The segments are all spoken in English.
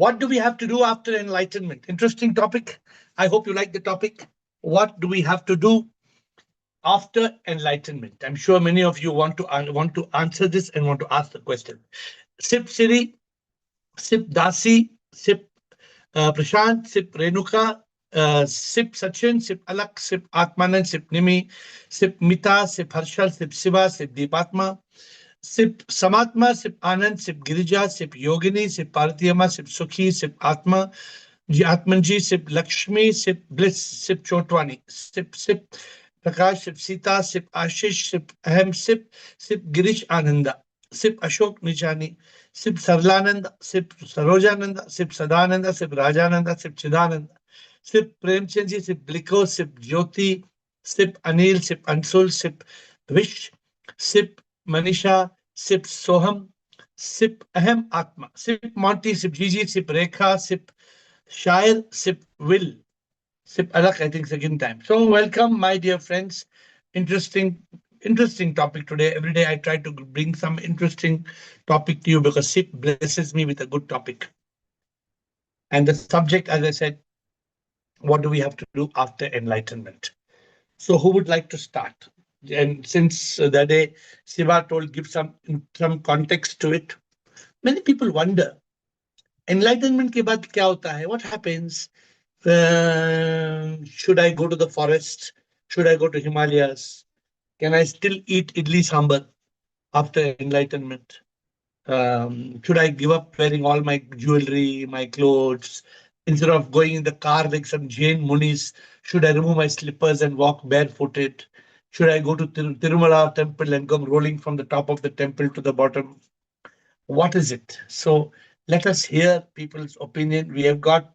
What do we have to do after enlightenment? Interesting topic. I hope you like the topic. What do we have to do after enlightenment? I'm sure many of you want to answer this and want to ask the question. Sip Siri, Sip Dasi, Sip Prashant, Sip Renuka, Sip Sachin, Sip Alak, Sip Atmanan, Sip Nimi, Sip Mita, Sip Harshal, Sip Siva, Sip Deepatma, Sip Samatma, Sip Anand, Sip Girija, Sip Yogini, Sip Partiyama, Sip Sukhi, Sip Atma, Ji Atmanji, Sip Lakshmi, Sip Bliss, Sip Chotwani, Sip Prakash, Sip Sita, Sip Ashish, Sip Ahem, Sip Girish Ananda, Sip Ashok Nichani, Sip Sarlananda, Sip Sarojananda, Sip Sadananda, Sip Rajananda, Sip Chidananda, Sip Premchandji, Sip Bliko, Sip Jyoti, Sip Anil, Sip Ansul, Sip Vish, Sip Manisha, Sip Soham, Sip Ahem Atma, Sip Monty, Sip Gigi, Sip Rekha, Sip Shair, Sip Will, Sip Alak, I think second time. So welcome, my dear friends. Interesting topic today. Every day I try to bring some interesting topic to you because Sip blesses me with a good topic. And the subject, as I said, what do we have to do after enlightenment? So who would like to start? And since the day Siva told, give some context to it. Many people wonder, enlightenment के बाद क्या होता है? What happens? Should I go to the forest? Should I go to Himalayas? Can I still eat idli sambar after enlightenment? Should I give up wearing all my jewelry, my clothes? Instead of going in the car like some Jain munis, should I remove my slippers and walk barefooted? Should I go to Tirumala temple and come rolling from the top of the temple to the bottom? What is it? So let us hear people's opinion. We have got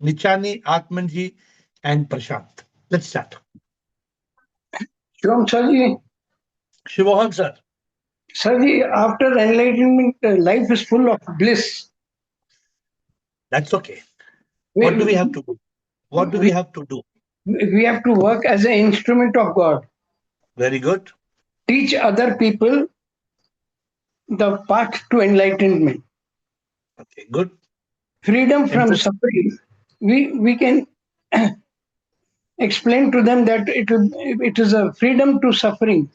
Nichani, Atmanji, and Prashant. Let's start. Shivam Sarji. Shivoham, sir. Sarji, after enlightenment, life is full of bliss. That's okay. What do we have to do? What do we have to do? We have to work as an instrument of God. Very good. Teach other people the path to enlightenment. Okay, good. Freedom from suffering. We can explain to them that it is a freedom to suffering.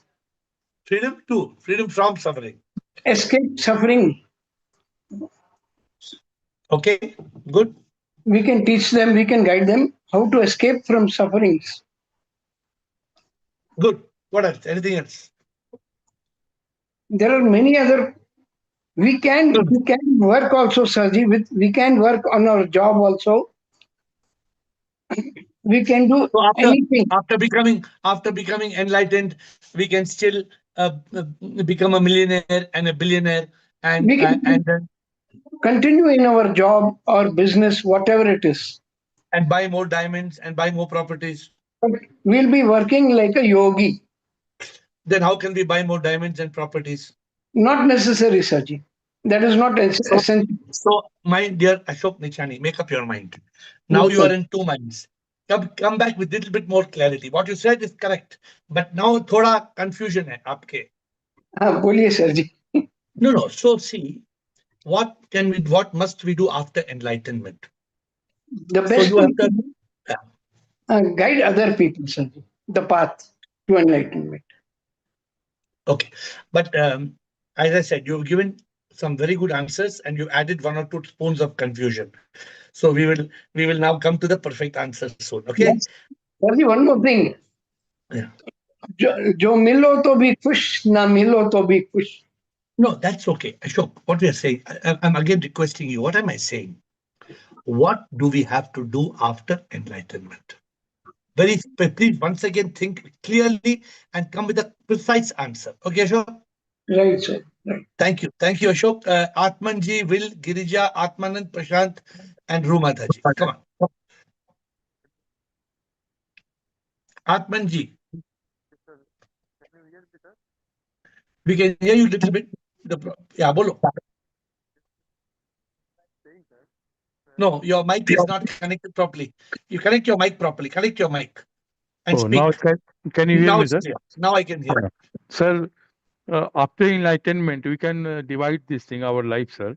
Freedom from suffering. Escape suffering. Okay, good. We can teach them, we can guide them how to escape from sufferings. Good. What else? Anything else? There are many other. We can work also, Sarji. We can work on our job also. We can do anything. After becoming enlightened, we can still become a millionaire and a billionaire and then continue in our job or business, whatever it is, and buy more diamonds and buy more properties. But we'll be working like a yogi. Then how can we buy more diamonds and properties? Not necessary, Sarji. That is not essential. So, my dear Ashok Nichani, make up your mind. Now you are in two minds. Come back with a little bit more clarity. What you said is correct, but now thoda confusion hai aapke. Boliye, Sarji. No. So see, what must we do after enlightenment? The best so you have to guide other people, Sarji, the path to enlightenment. Okay, but as I said, you've given some very good answers and you added 1 or 2 spoons of confusion. So we will now come to the perfect answer soon. Okay. Yes. Sarji, one more thing. Yeah. Jo milo to bhi khush, na milo to bhi khush. No, that's okay. Ashok, what we are saying, I'm again requesting you. What am I saying? What do we have to do after enlightenment? Please, once again, think clearly and come with a precise answer. Okay, Ashok? Right, sir. Right. Thank you, Ashok. Atmanji, Will, Girija, Atmanand, Prashant, and Rumataji. Come on. Atmanji. We can hear you a little bit. Yeah, bolo. No, your mic is not connected properly. You connect your mic properly. Connect your mic and speak. Now can you hear me, sir? Now I can hear. Sir, after enlightenment, we can divide this thing, our life, sir.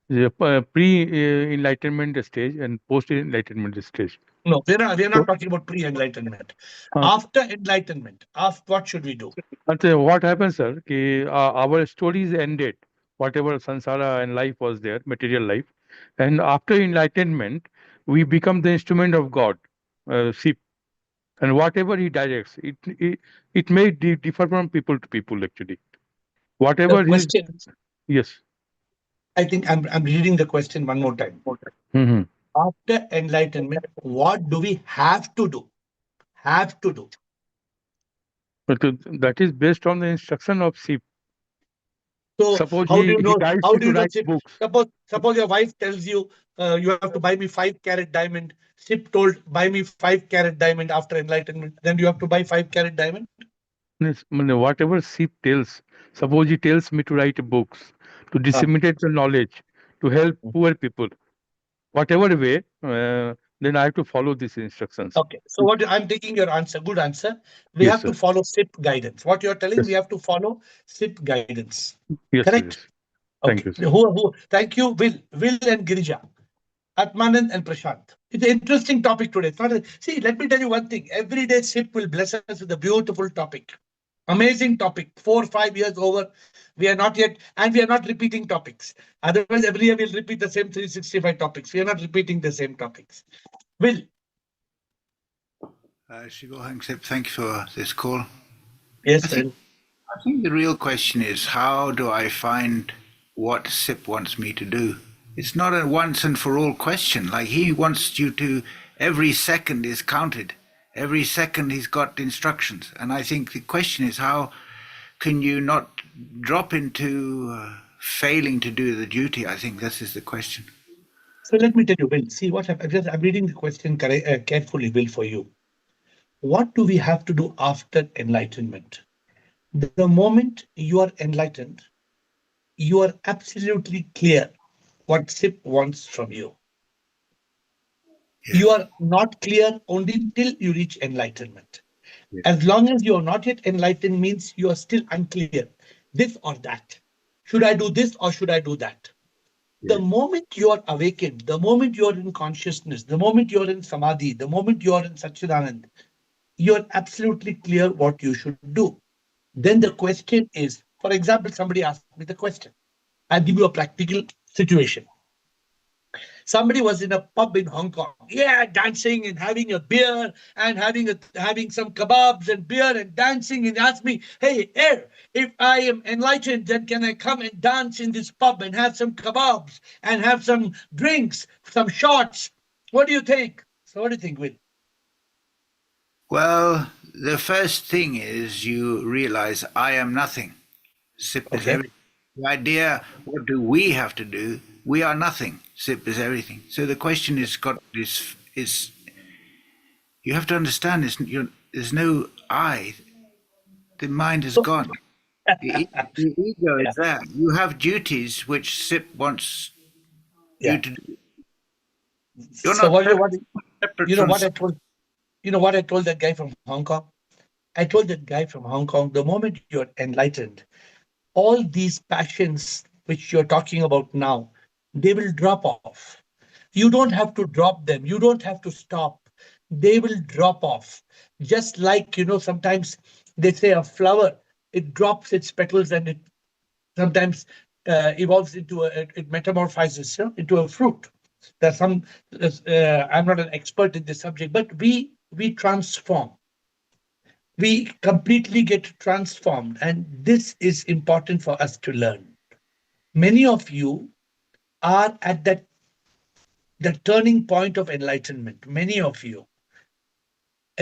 The pre-enlightenment stage and post-enlightenment stage. No, we're So, not talking about pre-enlightenment. uh, After enlightenment, what should we do? what happens, sir? Our stories ended. Whatever sansara and life was there, material life, and after enlightenment, we become the instrument of God, see, and whatever He directs, it may differ from people to people. Actually, The whatever He, question, yes. I think I'm reading the question one more time. Hmm. After enlightenment, what do we have to do? Have to do. But that is based on the instruction of SIP. So Suppose how do you he know? guides How you do to you know write SIP? books. Suppose your wife tells you you have to buy me 5 carat diamond. SIP told buy me 5 carat diamond after enlightenment. Then you have to buy 5 carat diamond. Yes, whatever SIP tells, suppose he tells me to write books, to Ah, disseminate the knowledge, to help poor people, whatever way, then I have to follow these instructions. okay. So what I'm taking your answer, good answer. We Yes, have to sir. follow SIP guidance. What you're telling, we Yes, have to follow SIP guidance. yes, sir. Correct? Yes. Thank Okay. you, sir. Who? Thank you, Will and Girija. Atmanand and Prashant. It's an interesting topic today. See, let me tell you one thing. Every day SIP will bless us with a beautiful topic. Amazing topic. 4 or 5 years over. We are not yet, and we are not repeating topics. Otherwise, every year we'll repeat the same 365 topics. We are not repeating the same topics. Will. Shigo Sip, thank you for this call. I Yes, think Will. I think the real question is how do I find what SIP wants me to do? It's not a once and for all question. Like he wants you to every second is counted. Every second he's got instructions. And I think the question is how can you not drop into failing to do the duty? I think this is the question. So let me tell you, Will. See what happened. I'm reading the question carefully, Will, for you. What do we have to do after enlightenment? The moment you are enlightened, you are absolutely clear what SIP wants from you. Yeah. You are not clear only till you reach enlightenment. Yeah. As long as you are not yet enlightened means you are still unclear, this or that. Should I do this or should I do that? The Yeah. moment you are awakened, the moment you are in consciousness, the moment you are in samadhi, the moment you are in Satchidanand, you are absolutely clear what you should do. Then the question is, for example, somebody asked me the question. I'll give you a practical situation. Somebody was in a pub in Hong Kong, yeah, dancing and having a beer and having some kebabs and beer and dancing, and asked me, hey, AiR, if I am enlightened, then can I come and dance in this pub and have some kebabs and have some drinks, some shots? What do you think? So what do you think, Will? Well, the first thing is you realize I am nothing. SIP is Okay. everything. The idea, what do we have to do? We are nothing. SIP is everything. So the question is got this is you have to understand there's no I. The mind is So, gone. The ego yeah, is there. You have duties which SIP wants you yeah. to do. You're So not separate you know from what I SIP. told, what I told that guy from Hong Kong? I told that guy from Hong Kong, the moment you're enlightened, all these passions which you're talking about now, they will drop off. You don't have to drop them. You don't have to stop. They will drop off. Just like, sometimes they say a flower, it drops its petals and it sometimes evolves into it metamorphizes into a fruit. There's some, I'm not an expert in this subject, but we transform. We completely get transformed. And this is important for us to learn. Many of you are at the turning point of enlightenment. Many of you,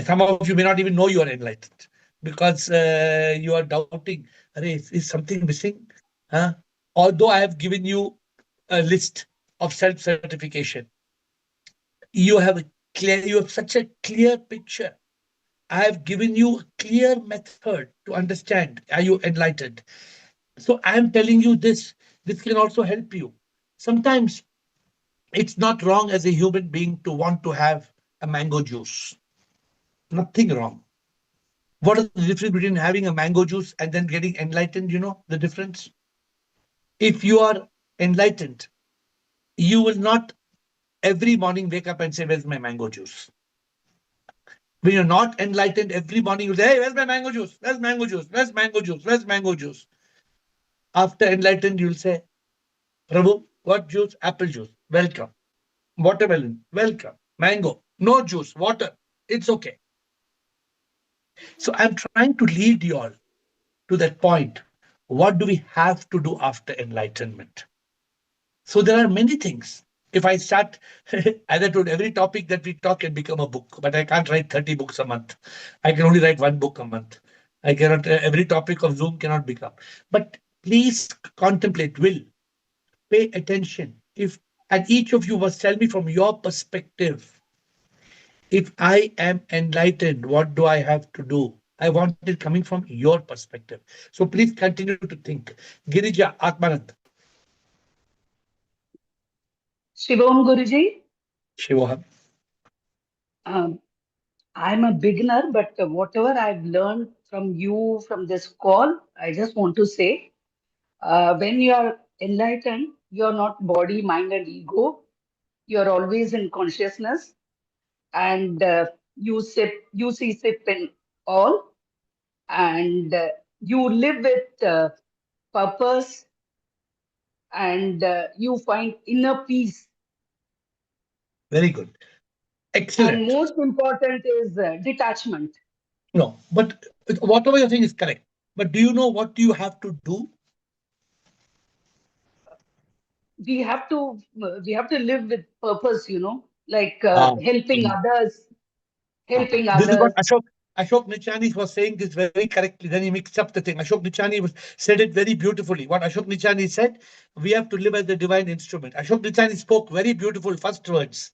some of you may not even know you are enlightened because you are doubting, is something missing? Huh? Although I have given you a list of self-certification, you have such a clear picture. I have given you a clear method to understand. Are you enlightened? So I am telling you this. This can also help you. Sometimes it's not wrong as a human being to want to have a mango juice. Nothing wrong. What is the difference between having a mango juice and then getting enlightened? You know the difference? If you are enlightened, You will not every morning wake up and say, where's my mango juice? When you're not enlightened, every morning you say, hey, where's my mango juice? Where's mango juice? Where's mango juice? Where's mango juice? After enlightened, you'll say, Prabhu, what juice? Apple juice. Welcome. Watermelon. Welcome. Mango. No juice. Water. It's okay. So I'm trying to lead you all to that point. What do we have to do after enlightenment? So there are many things. If I start, as I told, every topic that we talk can become a book, but I can't write 30 books a month. I can only write one book a month. I cannot, every topic of Zoom cannot become. But please contemplate, will, pay attention. If, and each of you must tell me from your perspective, if I am enlightened, what do I have to do? I want it coming from your perspective. So please continue to think. Girija, Atmanand. Shivam Guruji, Shivoham. um, I'm a beginner, but whatever I've learned from you from this call, I just want to say, when you are enlightened, you're not body, mind, and ego. You're always in consciousness, and you see sip in all, and you live with purpose, and you find inner peace. Very good. And Excellent. most important is detachment. No, but whatever you're saying is correct. But do you know what you have to do? We have to live with purpose, like Ah, helping mm, others, helping This is what others. Ashok Nichani was saying this very correctly. Then he mixed up the thing. Ashok Nichani said it very beautifully. What Ashok Nichani said, we have to live as the divine instrument. Ashok Nichani spoke very beautiful first words.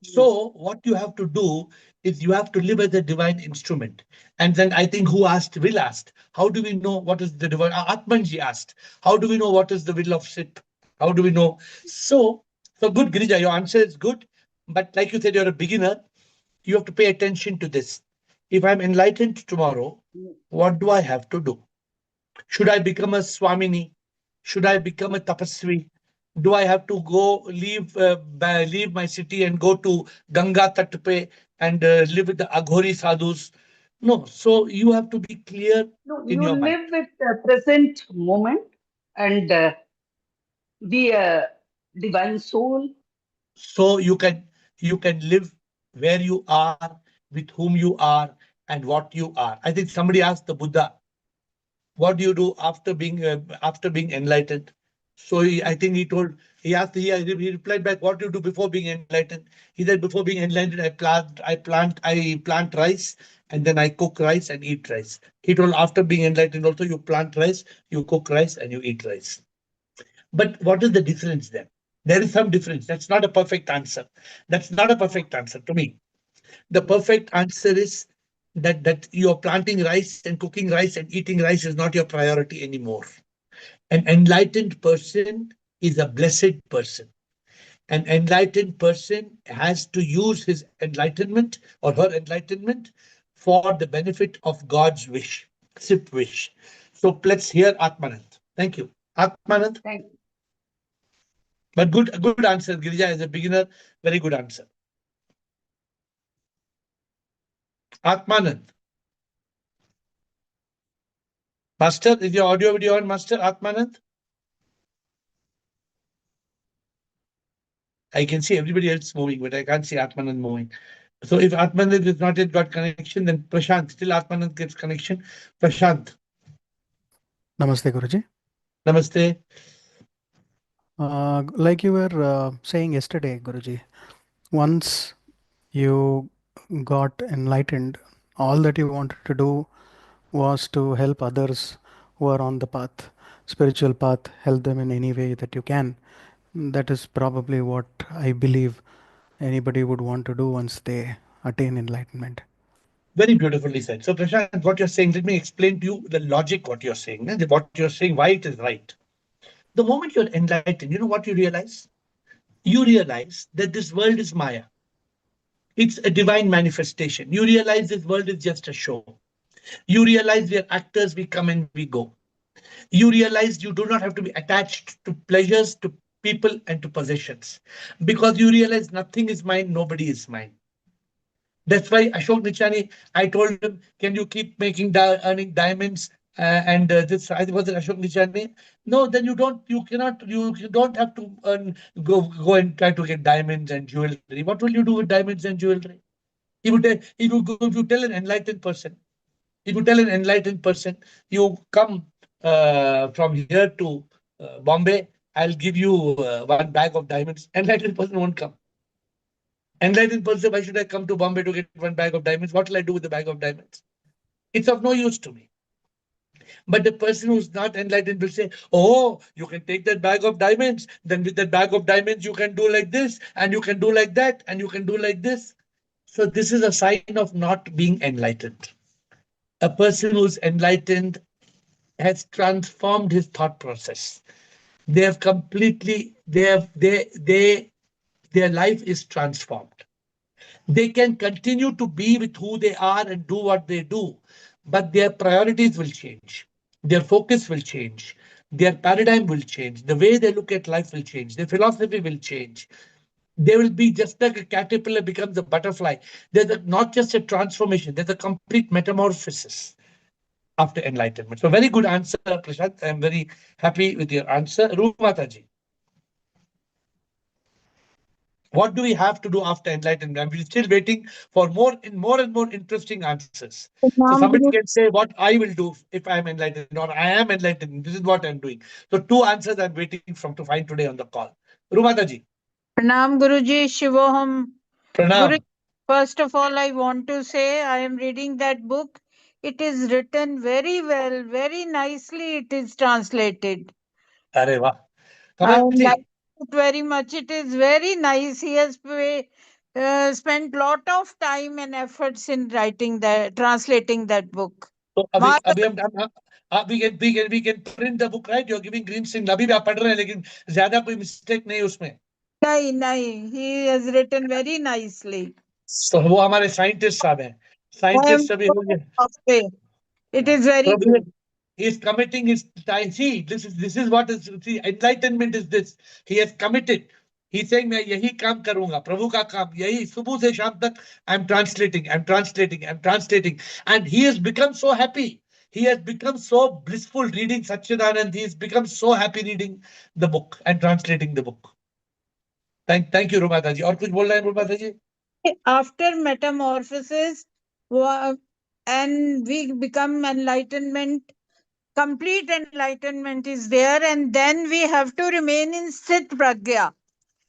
Yes. So what you have to do is you have to live as a divine instrument. And then I think who asked, Will asked, how do we know what is the divine? Atmanji asked, how do we know what is the will of SIP? How do we know? So good, Girija, your answer is good. But like you said, you're a beginner. You have to pay attention to this. If I'm enlightened tomorrow, what do I have to do? Should I become a Swamini? Should I become a Tapasvi? Do I have to go leave my city and go to Ganga Tatpe and live with the Aghori sadhus? No. So you have to be clear No, in you your mind. live with the present moment and be a divine soul. So you can live where you are, with whom you are, and what you are. I think somebody asked the Buddha, what do you do after being enlightened? So I think he replied back, what do you do before being enlightened? He said, before being enlightened, I plant rice, and then I cook rice and eat rice. He told, after being enlightened also, you plant rice, you cook rice, and you eat rice. But what is the difference then? There is some difference. That's not a perfect answer. That's not a perfect answer to me. The perfect answer is that you're planting rice and cooking rice and eating rice is not your priority anymore. An enlightened person is a blessed person. An enlightened person has to use his enlightenment or her enlightenment for the benefit of God's wish, SIP wish. So let's hear Atmanand. Thank you. Atmanand, Thank you. but good answer, Girija, as a beginner, very good answer. Atmanand. Master, is your audio video on, Master Atmanand? I can see everybody else moving, but I can't see Atmanand moving. So if Atmanand has not yet got connection, then Prashant, still Atmanand gets connection. Prashant, Namaste, Guruji. namaste. Like you were saying yesterday, Guruji, once you got enlightened, all that you wanted to do was to help others who are on the path, spiritual path, help them in any way that you can. That is probably what I believe anybody would want to do once they attain enlightenment. Very beautifully said. So Prashant, what you're saying, let me explain to you the logic, what you're saying, what you're saying, why it is right. The moment you're enlightened, you know what you realize? You realize that this world is Maya. It's a divine manifestation. You realize this world is just a show. You realize we are actors, we come and we go. You realize you do not have to be attached to pleasures, to people and to possessions, because you realize nothing is mine, nobody is mine. That's why Ashok Nichani, I told him, can you keep making earning diamonds? And this, I was it Ashok Nichani. No, then you cannot, you don't have to go and try to get diamonds and jewelry. What will you do with diamonds and jewelry? If you tell an enlightened person, if you tell an enlightened person, you come from here to Bombay, I'll give you one bag of diamonds. Enlightened person won't come. Enlightened person, why should I come to Bombay to get one bag of diamonds? What will I do with the bag of diamonds? It's of no use to me. But the person who's not enlightened will say, oh, you can take that bag of diamonds. Then with that bag of diamonds, you can do like this, and you can do like that, and you can do like this. So this is a sign of not being enlightened. A person who's enlightened has transformed his thought process. They have completely, their life is transformed. They can continue to be with who they are and do what they do, but their priorities will change. Their focus will change. Their paradigm will change. The way they look at life will change. Their philosophy will change. They will be just like a caterpillar becomes a butterfly. Not just a transformation, there's a complete metamorphosis after enlightenment. So very good answer, Prashant. I'm very happy with your answer. Rumataji, what do we have to do after enlightenment? We're still waiting for more and more interesting answers. So Pranam somebody Guru, can say what I will do if I'm enlightened, or I am enlightened. This is what I'm doing. So two answers I'm waiting from to find today on the call. Rumataji, Pranam Guruji, Shivoham. Guru, pranam. first of all, I want to say I am reading that book. It is written very well, very nicely. It is translated. Arey wah. I Kamalji, like it very much. It is very nice. He has spent lot of time and efforts in writing that, translating that book. तो अभी Marvelous. हम we can print the book, right? You're giving green signal. अभी भी आप पढ़ रहे हैं, लेकिन ज्यादा कोई mistake नहीं है उसमें. Nahi, nahi. He has written very nicely. तो वो हमारे साइंटिस्ट साहब हैं. I am साइंटिस्ट अभी हो गए. so happy. It is very Prabhu good. is committing his time. See, this is what is, see, enlightenment is this. He has committed. He's saying मैं यही काम करूंगा, प्रभु का काम यही सुबह से शाम तक. I'm translating, and he has become so happy. He has become so blissful reading Satchidanand. He has become so happy reading the book and translating the book. Thank you, Rumata ji. और कुछ बोल रहे हैं Rumata ji? After metamorphosis, and we become enlightenment, complete enlightenment is there, and then we have to remain in Sit Pragya.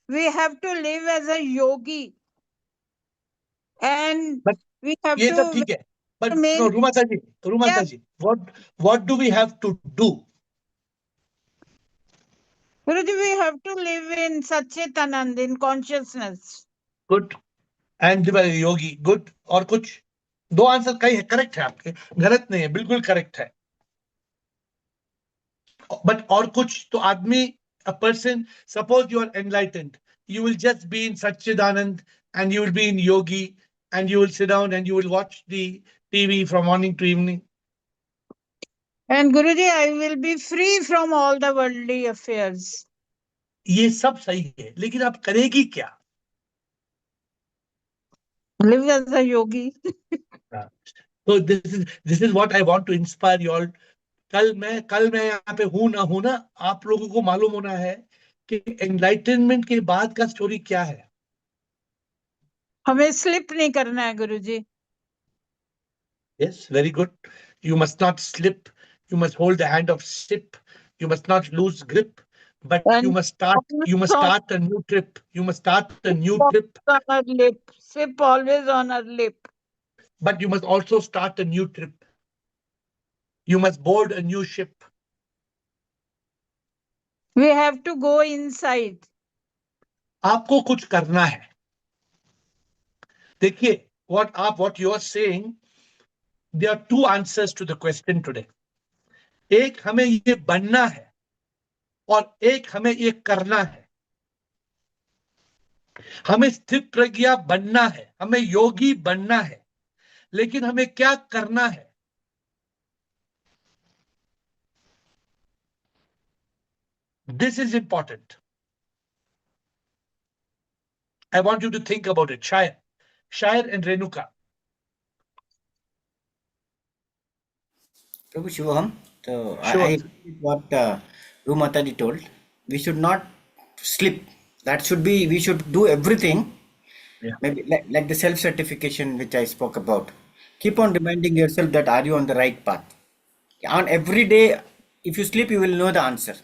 We have to live as a yogi, and But we have ये सब to ठीक है. But remain. no, Rumata ji, what do we have to do? Guruji, we have to live in Satchitanand, in consciousness. Good. And Yogi good. और कुछ दो answer कई है, correct है आपके, गलत नहीं है, बिल्कुल करेक्ट है. बट और कुछ तो आदमी, a person, suppose you are enlightened, you will just be in Satchidanand and you will be in yogi and you will sit down and you will watch the TV from morning to evening. And Guruji, I will be free from all the worldly affairs. ये सब सही है, लेकिन आप करेगी क्या? Live as a yogi. So this is what I want to inspire you all. कल मैं यहाँ पे हूं ना, आप लोगों को मालूम होना है कि एनलाइटनमेंट के बाद का स्टोरी क्या है. हमें स्लिप नहीं करना है गुरुजी. Yes, very good. You must not slip. You must hold the hand of sip. You must not lose grip. But you And must start a new trip. You must start a new trip. on our lip. Sip always on our lip. But you must also start a new trip. You must board a new ship. We have to go inside. आपको कुछ करना है. देखिए, what you are saying, there are two answers to the question today. एक हमें ये बनना है और एक हमें ये करना है. हमें स्थित प्रज्ञा बनना है, हमें योगी बनना है, लेकिन हमें क्या करना है? This is important. I want you to think about it. Shire and Renuka. Prabhu Shivam, so I Sure. agree with what Rumatadi told. We should not slip. That should be, we should do everything. Yeah. Maybe like the self certification which I spoke about. Keep on reminding yourself that are you on the right path. On every day, if you sleep, you will know the answer.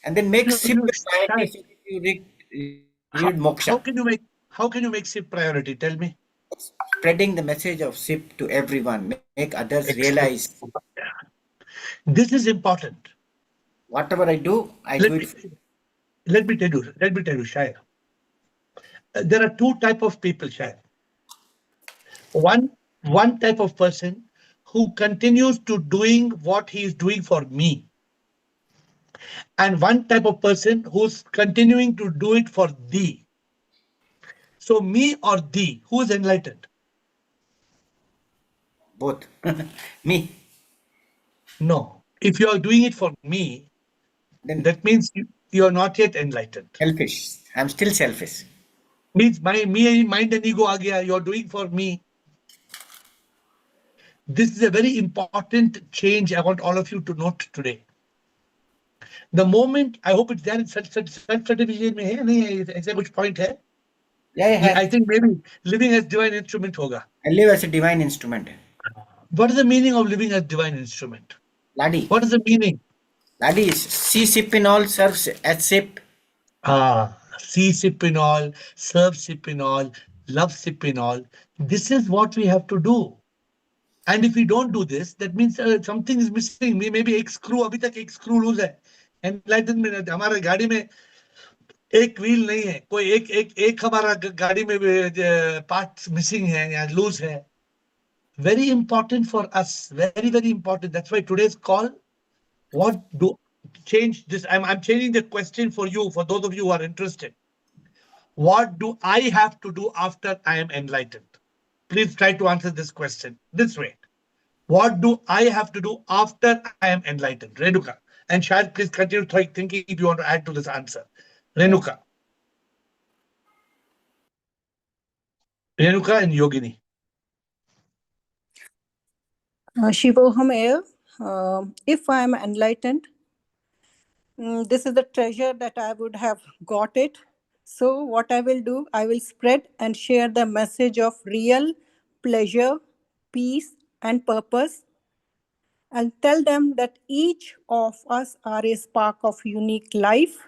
And then make SIP your priority Shire, so that you read moksha. how can you make SIP priority? Tell me. Spreading the message of SIP to everyone, make others Excellent. realize This is important. whatever I do, I do Let it. me let me tell you, Shire. There are two type of people, Shire. One type of person who continues to doing what he is doing for me, and one type of person who's continuing to do it for thee. So me or thee, who is enlightened? Both. Me. No. If you are doing it for me, Then that means you are not yet enlightened. selfish. I'm still selfish. Means me mind and ego aa gaya, you're doing for me. This is a very important change I want all of you to note today. The moment, I hope it's there in self-certification में है नहीं है ऐसा कुछ point है? Yeah, I think maybe living as divine instrument होगा. I live as a divine instrument. What is the meaning of living as divine instrument? Laddie. What is the meaning? Laddie is see SIP in all, serves as SIP. See sip in all, serve sip in all, love sip in all. This is what we have to do. And if we don't do this, that means something is missing. Maybe एक screw अभी तक एक screw loose है. Enlightenment हमारे गाड़ी में एक wheel नहीं है, कोई एक हमारा गाड़ी में पार्ट्स मिसिंग है या लूज है. Very important for us, very important. That's why today's call, what do change this? I'm changing the question for you, for those of you who are interested. What do I have to do after I am enlightened? Please try to answer this question this way. What do I have to do after I am enlightened? Renuka. And Shahid, please continue thinking if you want to add to this answer. Renuka. Renuka and Yogini. Shivoham AiR, if I am enlightened, this is the treasure that I would have got it. So what I will do, I will spread and share the message of real pleasure, peace, and purpose, and tell them that each of us are a spark of unique life,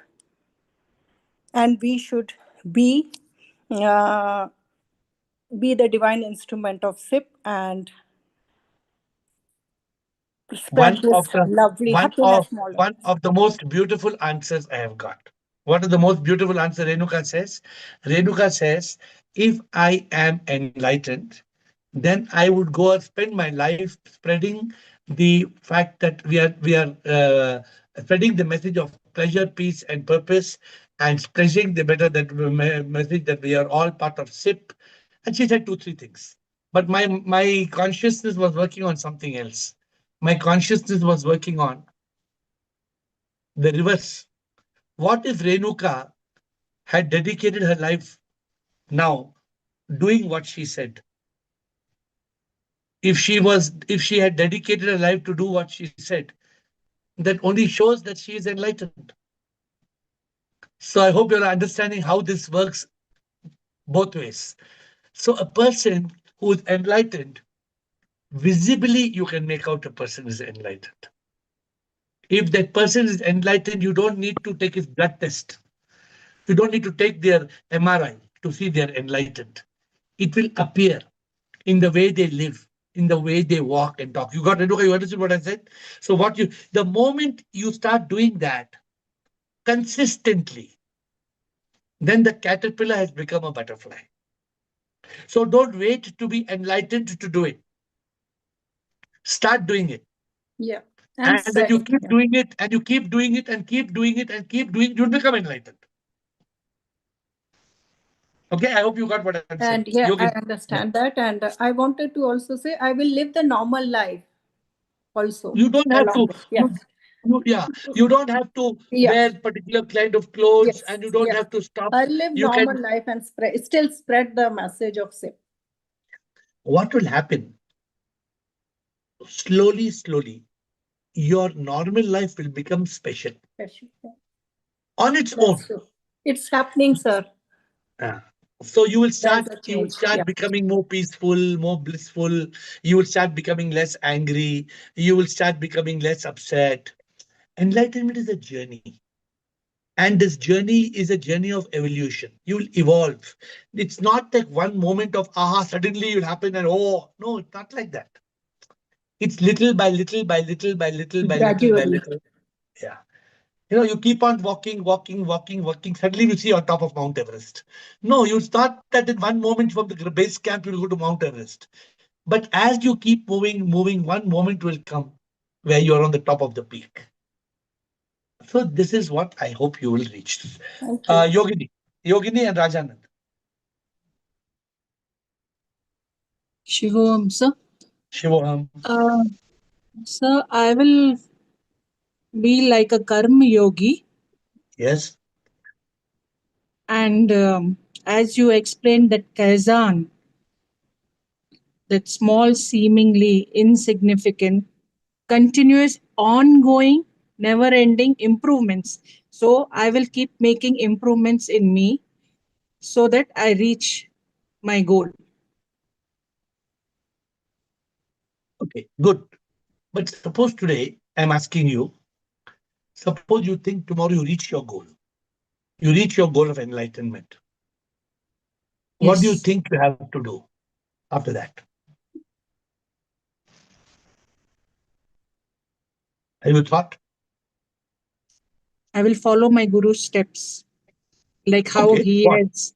and we should be the divine instrument of SIP and spread this lovely happiness model. One of the most beautiful answers I have got. What is the most beautiful answer Renuka says? Renuka says, if I am enlightened, then I would go and spend my life spreading the fact that we are spreading the message of pleasure, peace, and purpose, and spreading the better that message that we are all part of SIP. And she said 2-3 things. But my consciousness was working on something else. My consciousness was working on the reverse. What if Renuka had dedicated her life now doing what she said? If she had dedicated her life to do what she said, that only shows that she is enlightened. So I hope you're understanding how this works both ways. So a person who is enlightened, visibly you can make out a person is enlightened. If that person is enlightened, you don't need to take his blood test. You don't need to take their MRI to see they're enlightened. It will appear in the way they live, in the way they walk and talk. You got it? Okay, you understood what I said? So the moment you start doing that consistently, then the caterpillar has become a butterfly. So don't wait to be enlightened to do it. Start doing it. Yeah. And then you keep doing it and you keep doing it and keep doing it and keep doing it, you'll become enlightened. Okay, I hope you got what I'm saying. And yeah, I understand that. And I wanted to also say, I will live the normal life also. You don't have to. Yeah. Yeah, you don't have to Yeah. wear particular kind of clothes, Yes. and you don't Yes. have to stop. Or live You normal can. life and still spread the message of SIP. What will happen? Slowly, slowly, your normal life will become special on its own. That's true. It's happening, sir. Yeah. So you will There's start. a You will change. start Yeah. becoming more peaceful, more blissful. You will start becoming less angry. You will start becoming less upset. Enlightenment is a journey. And this journey is a journey of evolution. You will evolve. It's not like one moment of aha, suddenly you'll happen and oh, no, it's not like that. It's little by little by little by little by little by Gradually. little. Yeah. You keep on walking, walking, walking, walking. Suddenly you see on top of Mount Everest. No, you start that in one moment from the base camp, you'll go to Mount Everest. But as you keep moving, moving, one moment will come where you're on the top of the peak. So this is what I hope you will reach. Thank you. Yogini and Rajanand. Shivam, sir. Shivoham. Sir, I will be like a karma yogi. Yes. And as you explained that Kazan, that small, seemingly insignificant, continuous, ongoing, never ending improvements. So I will keep making improvements in me so that I reach my goal. Okay, good. But suppose today I'm asking you, suppose you think tomorrow you reach your goal. You reach your goal of enlightenment. What do you Yes. think you have to do after that? Have you thought? I will follow my guru's steps, like how Okay, what?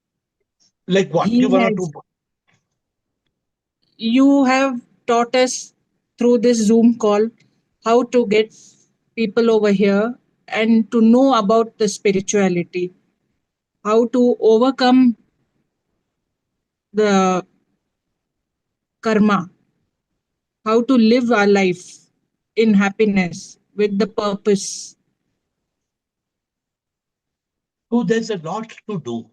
Like what? he Give one or two. has you have taught us through this Zoom call how to get people over here and to know about the spirituality, how to overcome the karma, how to live our life in happiness with the purpose. So there's a lot to do.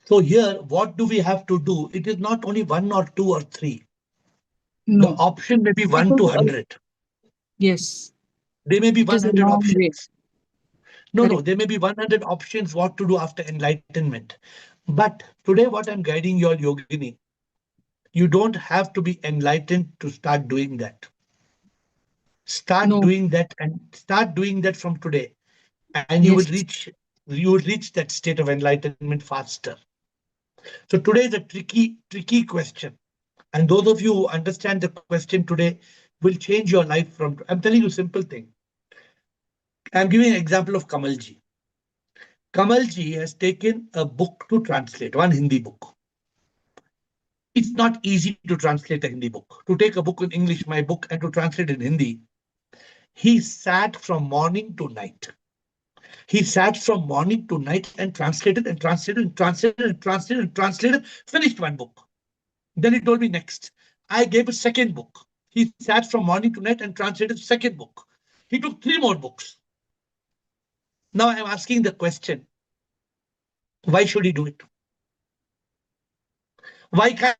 So here, what do we have to do? It is not only one or two or three. The No, option may be it 1 to is 100. yes, There may be it is a 100 long way. options. No, there Correct. may be 100 options what to do after enlightenment. But today, what I'm guiding you all, Yogini, you don't have to be enlightened to start doing that. Start No, doing that and start doing that from today. And yes, you will reach that state of enlightenment faster. So today is a tricky question. And those of you who understand the question today will change your life from. I'm telling you a simple thing. I'm giving an example of Kamalji. Kamalji has taken a book to translate, one Hindi book. It's not easy to translate a Hindi book. To take a book in English, my book, and to translate in Hindi, he sat from morning to night. He sat from morning to night and translated and translated and translated and translated and translated, finished one book. Then he told me next. I gave a second book. He sat from morning to night and translated second book. He took three more books. Now I'm asking the question, why should he do it? Why can't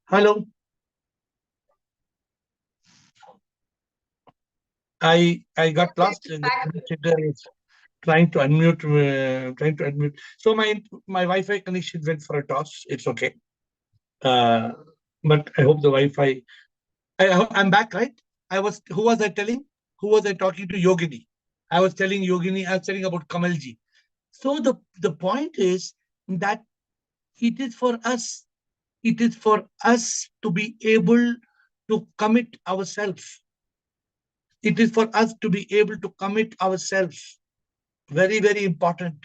Hello. I got lost in the administrator is trying to unmute. So my Wi-Fi connection went for a toss. It's okay. But I hope the Wi-Fi. I'm back, right? Who was I telling? Who was I talking to? Yogini. I was telling about Kamalji. So the point is that it is for us. It is for us to be able to commit ourselves. It is for us to be able to commit ourselves. Very, very important.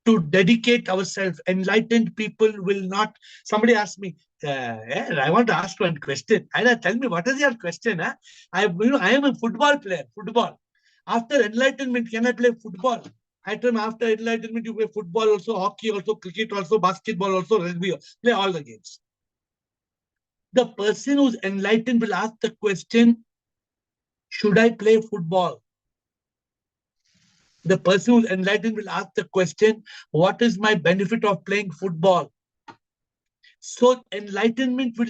To dedicate ourselves. Enlightened people will not. Somebody asked me, I want to ask one question. Tell me, what is your question? Huh? I am a football player. Football. After enlightenment, can I play football? I told him, after enlightenment, you play football also, hockey also, cricket also, basketball also, rugby. Play all the games. The person who's enlightened will ask the question, should I play football? The person who's enlightened will ask the question, what is my benefit of playing football? So enlightenment will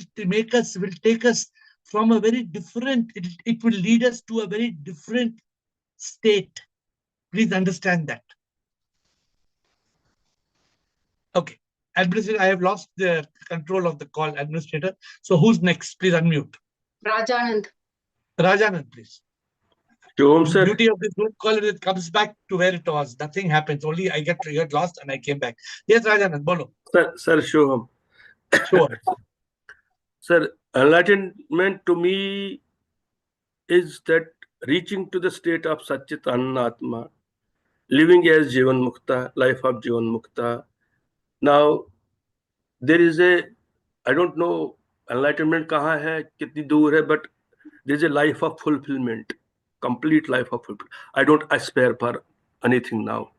take us from a very different, it will lead us to a very different state. Please understand that. Okay. Administrator, I have lost the control of the call, administrator. So who's next? Please unmute. Rajanand. Rajanand, please. Shubham, The sir. beauty of this room call is it comes back to where it was. Nothing happens. Only I get lost and I came back. Yes, Rajanand, bolo. Sir, Shubham. Sure. Sir, enlightenment to me is that reaching to the state of Satchit Anatma, living as Jivan Mukta, life of Jivan Mukta. Now, there is I don't know enlightenment kahan hai, kitni dur hai, but there is a life of fulfillment, complete life of fulfillment. I don't aspire for anything now.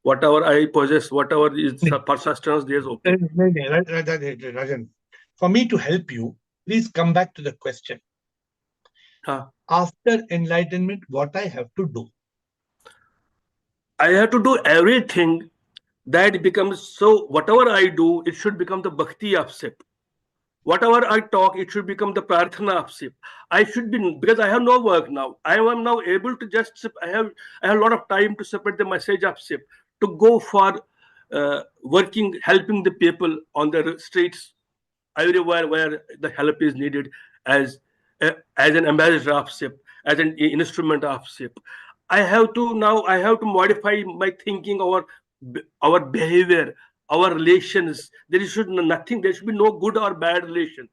Whatever I possess, whatever is for sustenance, there's okay. Rajan, for me to help you, please come back to the question. After enlightenment, what I have to do? I have to do everything that becomes, so whatever I do, it should become the bhakti of SIP. Whatever I talk, it should become the prarthana of SIP. I should be, because I have no work now. I am now able to just SIP. I have a lot of time to separate the message of SIP, to go for working, helping the people on the streets, everywhere where the help is needed, as an ambassador of SIP, as an instrument of SIP. I have to modify my thinking, our behavior, our relations. There should be no good or bad relation.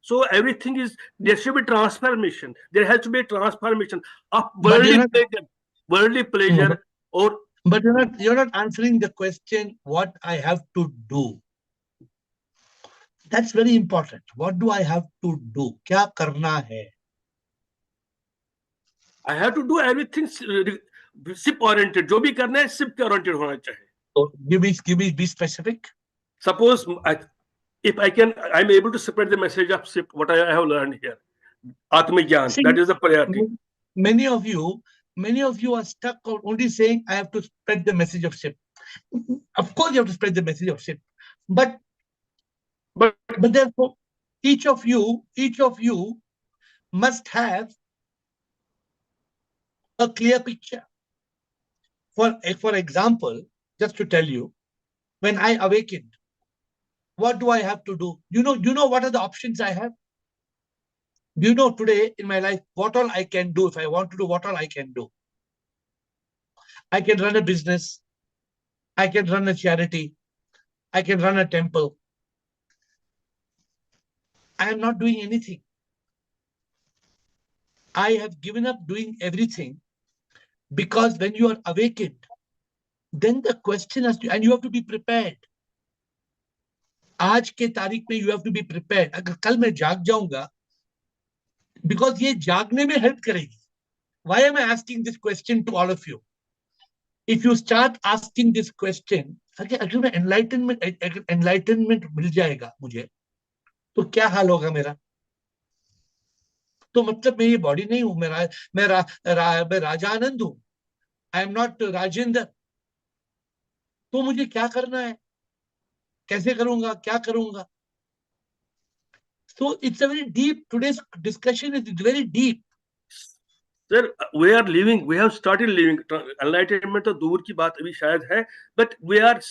So everything is, there should be transformation. There has to be a transformation of worldly pleasure, or. But you're not answering the question, what I have to do. That's very important. What do I have to do? Kya karna hai? I have to do everything SIP oriented. जो भी करना है SIP oriented होना चाहिए. So be specific. Suppose if I'm able to separate the message of SIP, what I have learned here. Atmagyan, that is the priority. Many of you are stuck on only saying, I have to spread the message of SIP. Of course, you have to spread the message of SIP. But therefore, each of you must have a clear picture. For example, just to tell you, when I awakened, what do I have to do? Do you know what are the options I have? Do you know today in my life what all I can do? If I want to do, what all I can do? I can run a business. I can run a charity. I can run a temple. I am not doing anything. I have given up doing everything, because when you are awakened, then the question has to, and you have to be prepared. आज के तारीख में you have to be prepared. अगर कल मैं जाग जाऊंगा, because ये जागने में help करेगी. Why am I asking this question to all of you? If you start asking this question, अगर मैं enlightenment मिल जाएगा मुझे, तो क्या हाल होगा मेरा? तो मतलब मैं ये बॉडी नहीं हूं, मैं राजानंद हूं. I am not Rajendra. तो मुझे क्या करना है, कैसे करूंगा, क्या करूंगा? So it's a very deep, today's discussion is very deep. Sir, we are living, we have started living. Enlightenment तो दूर की बात अभी शायद है, but we are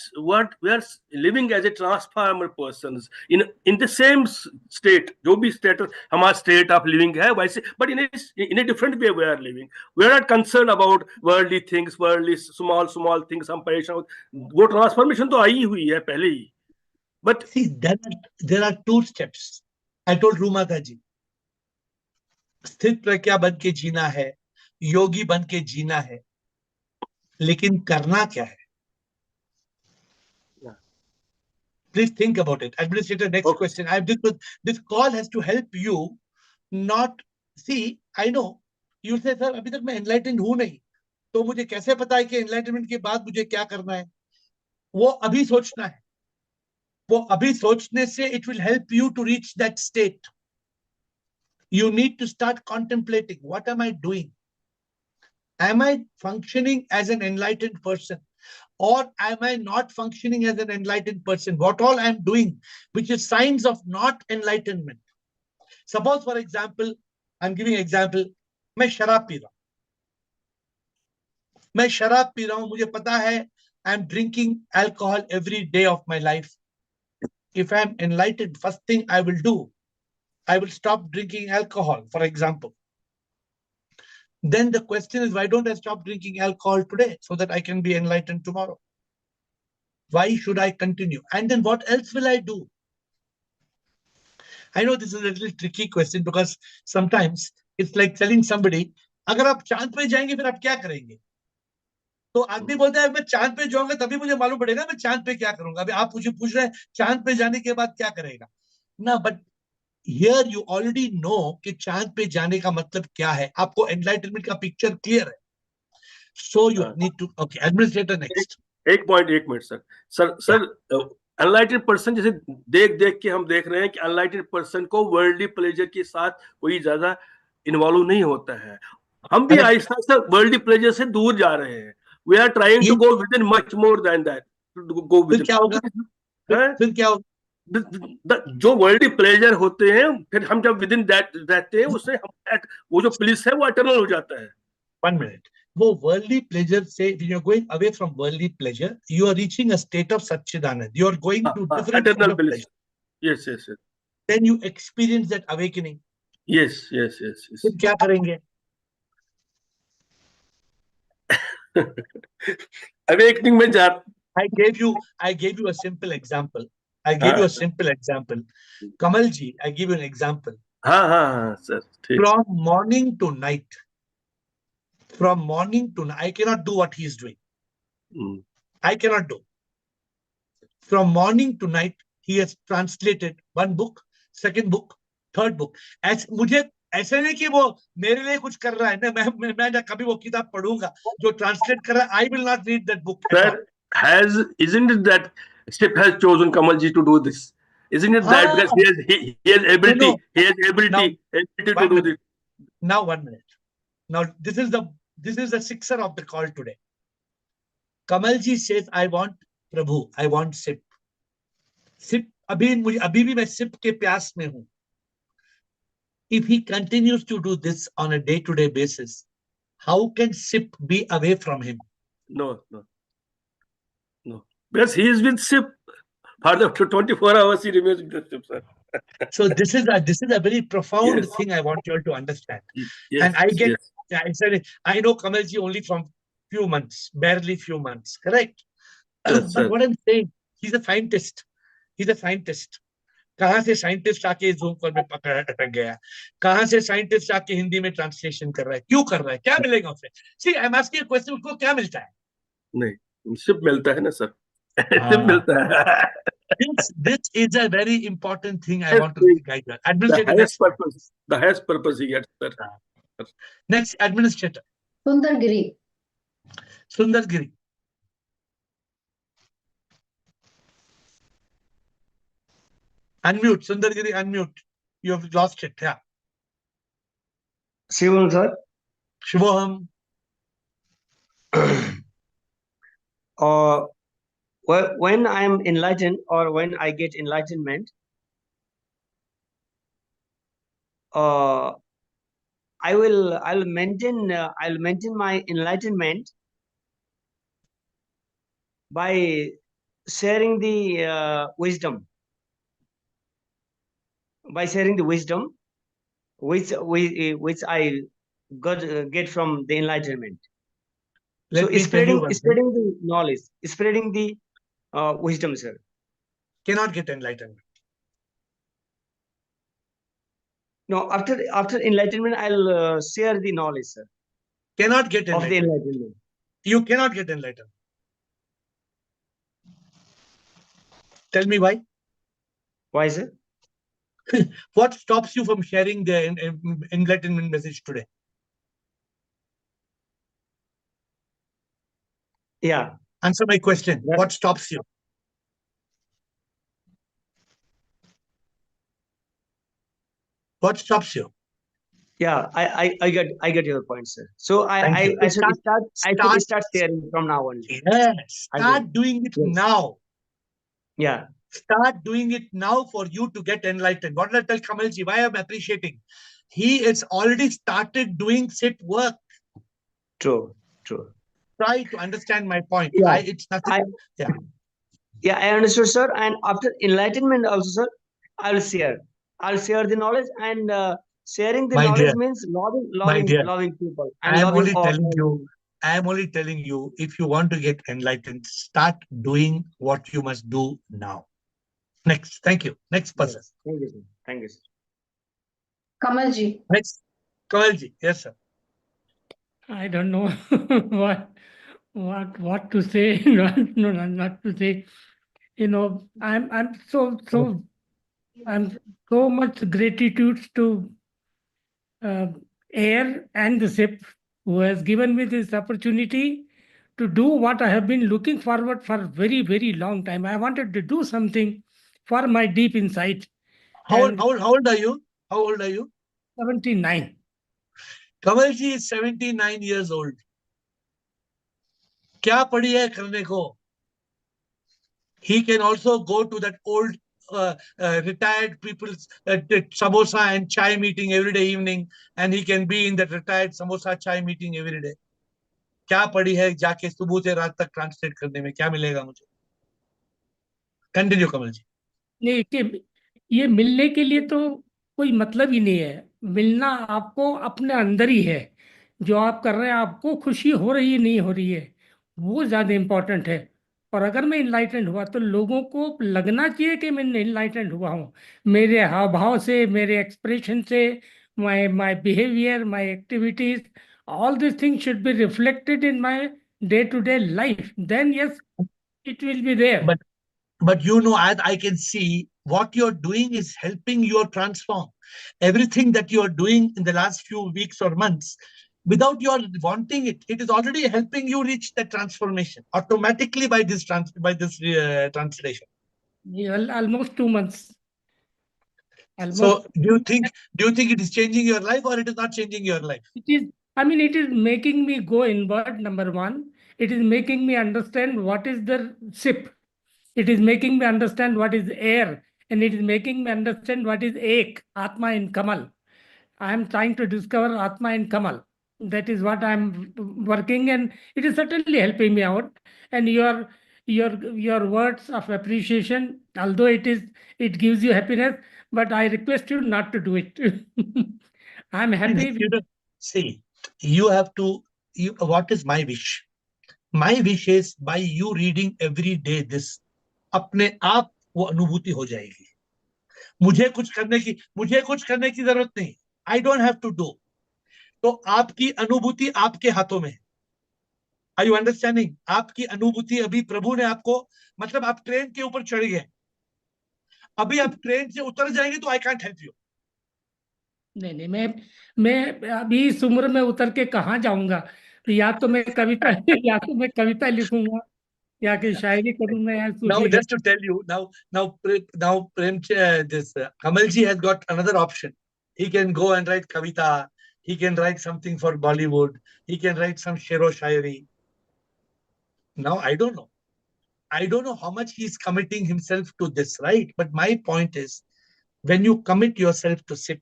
living as a transformer persons in the same state. जो भी state हमारा state of living है वैसे, but in a different way we are living. We are not concerned about worldly things, worldly small things. हम परेशान हो, वो transformation तो आई हुई है पहले ही. But see, there are two steps. I told Rumata ji, स्थित प्रज्ञा बन के जीना है, योगी बन के जीना है, लेकिन करना क्या है? Please think about it. Administrator, next question. This call has to help you. Not see. I know you say, sir, अभी तक मैं enlightened हूं नहीं, तो मुझे कैसे पता है कि enlightenment के बाद मुझे क्या करना है? वो अभी सोचना है. वो अभी सोचने से it will help you to reach that state. You need to start contemplating. What am I doing? Am I functioning as an enlightened person? Or am I not functioning as an enlightened person? What all I'm doing, which is signs of not enlightenment. Suppose, for example, I'm giving an example, मैं शराब P रहा हूं. मैं शराब P रहा हूं, मुझे पता है I'm drinking alcohol every day of my life. If I'm enlightened, first thing I will do, I will stop drinking alcohol, for example. Then the question is, why don't I stop drinking alcohol today so that I can be enlightened tomorrow? Why should I continue? And then what else will I do? I know this is a little tricky question because sometimes it's like telling somebody, अगर आप चांद पे जाएंगे फिर आप क्या करेंगे? तो आदमी बोलता है मैं चांद पे जाऊंगा तभी मुझे मालूम पड़ेगा मैं चांद पे क्या करूंगा. अभी आप मुझे पूछ रहे हैं चांद पे जाने के बाद क्या करेगा? ना, but here you already know कि चांद पे जाने का मतलब क्या है. आपको enlightenment का picture clear है. So you need to, okay, administrator next. एक मिनट सर अनलाइटेड पर्सन जैसे देख के हम देख रहे हैं कि अनलाइटेड पर्सन को वर्ल्डली प्लेजर के साथ कोई ज्यादा इन्वॉल्व नहीं होता है. हम भी आहिस्ता आहिस्ता वर्ल्डली प्लेजर से दूर जा रहे हैं. We are trying to go with in much more than that, to go with. क्या होगा? फिर क्या होगा? जो वर्ल्डली प्लेजर होते हैं फिर हम जब विद इन दैट रहते हैं उससे हम वो जो प्लीज है वो इटर्नल हो जाता है. 1 minute. वो worldly pleasure say when you're going away from worldly pleasure, you are reaching a state of Satchidanand. You are going to different kind of pleasure. Yes. Then you experience that awakening. Yes. फिर क्या करेंगे? Awakening में जा. I gave you a simple example. Kamal ji, I give you an example. हाँ sir. From morning to night, I cannot do what he is doing. I cannot do. From morning to night, he has translated one book, second book, third book. मुझे ऐसे नहीं कि वो मेरे लिए कुछ कर रहा है ना, मैं कभी वो किताब पढ़ूंगा जो ट्रांसलेट कर रहा है. I will not read that book. Isn't it that Step has chosen Kamalji to do this? Isn't it that because he has ability, no. He has ability to do this. Now 1 minute. Now this is the sixer of the call today. Kamalji says, I want Prabhu, I want sip. Sip, अभी भी मैं sip के प्यास में हूं. If he continues to do this on a day-to-day basis, how can sip be away from him? No. Because he is with sip. For the 24 hours he remains with the sip, sir. So this is a very profound thing I want you all to understand. Yes, and I said I know Kamalji only from barely few months, correct? Yes, but what I'm saying, he's a scientist. कहां से scientist आके zoom call में अटक गया? कहां से scientist आके हिंदी में ट्रांसलेशन कर रहा है? क्यों कर रहा है? क्या मिलेगा उसे? See I am asking a question, उसको क्या मिलता है? नहीं, सिर्फ मिलता है ना सर. सिर्फ मिलता है. This is a very important thing I want to guide you. Administrator, the highest purpose he gets, sir. Next, administrator. Sundargiri. Unmute, Sundargiri, unmute. You have lost it, yeah. Shivam, sir. Shivoham. When I am enlightened or when I get enlightenment, uh, I'll maintain my enlightenment by sharing the wisdom, which I got get from the enlightenment. Let me tell you one thing. Spreading the knowledge, spreading the wisdom, sir. Cannot get enlightenment. No, after enlightenment, I'll share the knowledge, sir, Cannot get of the enlightenment. enlightenment. You cannot get enlightened. Tell me why. Why, sir? What stops you from sharing the enlightenment message today? Yeah. Answer my question. That- What stops you? What stops you? Yeah, I get your point, sir. So Thank you. I should start sharing from now on. Yes, start doing it Yes. now. Yeah. Start doing it now for you to get enlightened. What did I tell Kamalji? Why I'm appreciating? He has already started doing sit work. True. Try to understand my point. Yeah. It's nothing. Yeah, I understood, sir. And after enlightenment also, sir, I'll share the knowledge, and sharing the My knowledge dear, means my dear, loving people and I am loving only all. telling you, if you want to get enlightened, start doing what you must do now. Next. Thank you. Next person. Yes. Thank you, sir. Thank you, sir. Kamalji. Next. Kamalji. Yes, sir. I don't know what to say, not to say. I'm so much gratitude to AiR and the SIP, who has given me this opportunity to do what I have been looking forward for very, very long time. I wanted to do something for my deep insight. How old are you? How old are you? 79. Kamalji is 79 years old. क्या पड़ी है करने को? He can also go to that old retired people's samosa and chai meeting every day evening, and he can be in that retired samosa chai meeting every day. क्या पड़ी है जाके सुबह से रात तक ट्रांसलेट करने में क्या मिलेगा मुझे? कंटिन्यू कमल जी. नहीं कि ये मिलने के लिए तो कोई मतलब ही नहीं है. मिलना आपको अपने अंदर ही है. जो आप कर रहे हैं, आपको खुशी हो रही है नहीं हो रही है, वो ज़्यादा इम्पोर्टेंट है. और अगर मैं इनलाइटेंड हुआ तो लोगों को लगना चाहिए कि मैं इनलाइटेंड हुआ हूँ. मेरे हाव भाव से, मेरे एक्सप्रेशन से, my behaviour, my activities, all these things should be reflected in my day-to-day life. Then yes, it will be there. But you know, I can see what you're doing is helping you transform. Everything that you are doing in the last few weeks or months, without your wanting it, it is already helping you reach that transformation automatically by this translation. Yeah, almost 2 months. So do you think it is changing your life or it is not changing your life? It is, I mean, it is making me go inward, number one. It is making me understand what is the SIP. It is making me understand what is AiR. And it is making me understand what is AIK, Atma in Kamal. I am trying to discover Atma in Kamal. That is what I am working, and it is certainly helping me out. And your words of appreciation, although it gives you happiness, but I request you not to do it. I'm happy. See, you have to. What is my wish? My wish is by you reading every day this, अपने आप वो अनुभूति हो जाएगी. मुझे कुछ करने की जरूरत नहीं. I don't have to do. तो आपकी अनुभूति आपके हाथों में है. Are you understanding? आपकी अनुभूति अभी प्रभु ने आपको, मतलब आप ट्रेन के ऊपर चढ़ गए, अभी आप ट्रेन से उतर जाएंगे तो आई कांट हेल्प यू. नहीं, मैं अभी इस उम्र में उतर के कहाँ जाऊंगा. या तो मैं कविता लिखूंगा, या कि शायरी करूंगा, या Now, Sufi. just to tell you, now this Kamalji has got another option. He can go and write kavita. He can write something for Bollywood. He can write some shero shairi. Now, I don't know how much he's committing himself to this, right? But my point is, when you commit yourself to sit,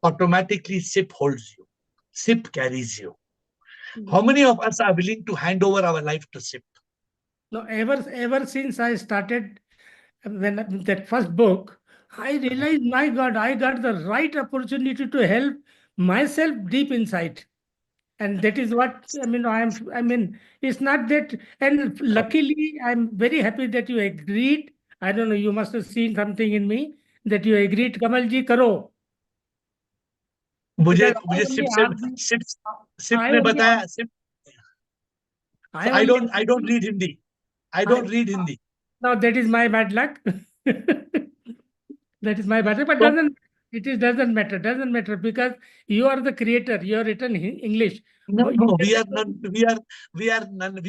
automatically SIP holds you. SIP carries you. How many of us are willing to hand over our life to SIP? No, ever since I started when that first book, I realized, my God, I got the right opportunity to help myself deep inside. And that is what I mean, it's not that, and luckily, I'm very happy that you agreed. I don't know, you must have seen something in me that you agreed, Kamalji, karo. मुझे Because मुझे I SIP only से asked you, SIP I ने only बताया asked, SIP. I So only I don't read Hindi. I don't read Hindi. now that is my bad luck. That is my bad luck, but So, doesn't matter. Doesn't matter because you are the creator. You are written English. no, But no, we are not. We